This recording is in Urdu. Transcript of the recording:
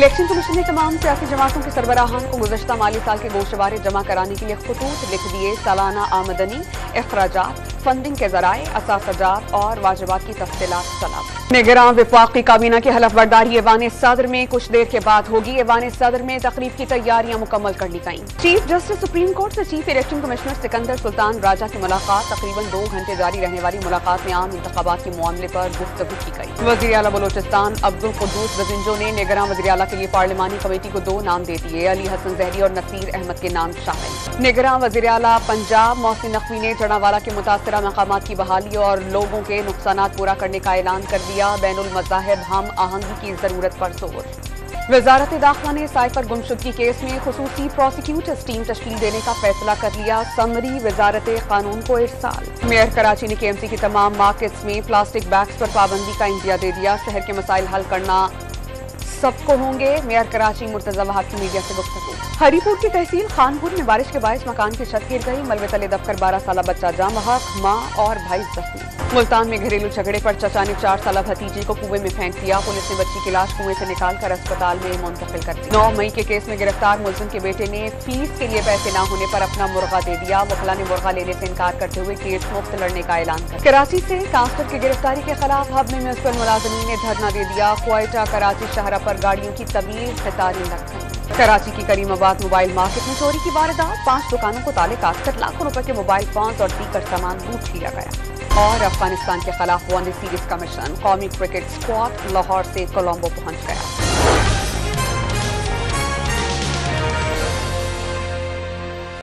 الیکشن کمیشن نے تمام سیاسی جماعتوں کے سربراہان کو گزشتہ مالی سال کے گوشتوارے جمع کرانے کے لیے خطوط لکھ دیے. سالانہ آمدنی، اخراجات، فنڈنگ کے ذرائع، اثاثجات اور واجبات کی تفصیلات طلب. نگراں وفاقی کابینہ کی حلف برداری ایوان صدر میں کچھ دیر کے بعد ہوگی. ایوان صدر میں تقریب کی تیاریاں مکمل کر لی گئیں. چیف جسٹس سپریم کورٹ سے چیف الیکشن کمشنر سکندر سلطان راجہ کی ملاقات. تقریباً 2 گھنٹے جاری رہنے والی ملاقات میں عام انتخابات کے معاملے پر گفتگو کی گئی. وزیر اعلیٰ بلوچستان عبدالقدوس بزنجو نے نگراں وزیر اعلیٰ کے لیے پارلیمانی کمیٹی کو 2 نام دے دیے. علی حسن زہری اور نصیر احمد کے نام شامل. نگراں وزیر اعلیٰ پنجاب محسن نقوی نے جڑاوالا کے متاثرہ مقامات کی بحالی اور لوگوں کے نقصانات پورا کرنے کا اعلان کر دیا. بین المذاہب ہم آہنگی کی ضرورت پر زور. وزارت داخلہ نے سائفر گمشدگی کیس میں خصوصی پروسیکیوٹرز ٹیم تشکیل دینے کا فیصلہ کر لیا. سمری وزارت قانون کو ارسال. میئر کراچی نے KMC کی تمام مارکیٹس میں پلاسٹک بیگز پر پابندی کا انتیا دے دیا. شہر کے مسائل حل کرنا سب کو ہوں گے. میئر کراچی مرتضی وہاب کی میڈیا سے گفتگو. ہری پور کی تحصیل خانپور میں بارش کے باعث مکان کی چھت گر گئی. ملبے تلے دب کر 12 سالہ بچہ جاں بحق، ماں اور بھائی زخمی. ملتان میں گھریلو جھگڑے پر چچا نے 4 سالہ بھتیجی کو کنویں میں پھینک دیا. پولیس نے بچی کی لاش کنویں سے نکال کر اسپتال میں منتقل کر دی. 9 مئی کے کیس میں گرفتار ملزم کے بیٹے نے فیس کے لیے پیسے نہ ہونے پر اپنا مرغہ دے دیا. وکلا نے مرغہ لینے سے انکار کرتے ہوئے کیس مفت لڑنے کا اعلان کر. کراچی سے کانسٹر کی گرفتاری کے خلاف ہب میں میونسپل ملازمین نے دھرنا دے دیا. کوئٹہ کراچی شاہراہ پر گاڑیوں کی طویل قطاریں لگ گئیں. کراچی کی کریم آباد موبائل مارکیٹ میں چوری کی واردات. 5 دکانوں کو تالے کاٹ کر لاکھوں روپے کے موبائل فونز اور دیگر سامان لوٹ لیا گیا. اور افغانستان کے خلاف ون ڈے سیریز کا مشن. قومی کرکٹ اسکواڈ لاہور سے کولمبو پہنچ گیا.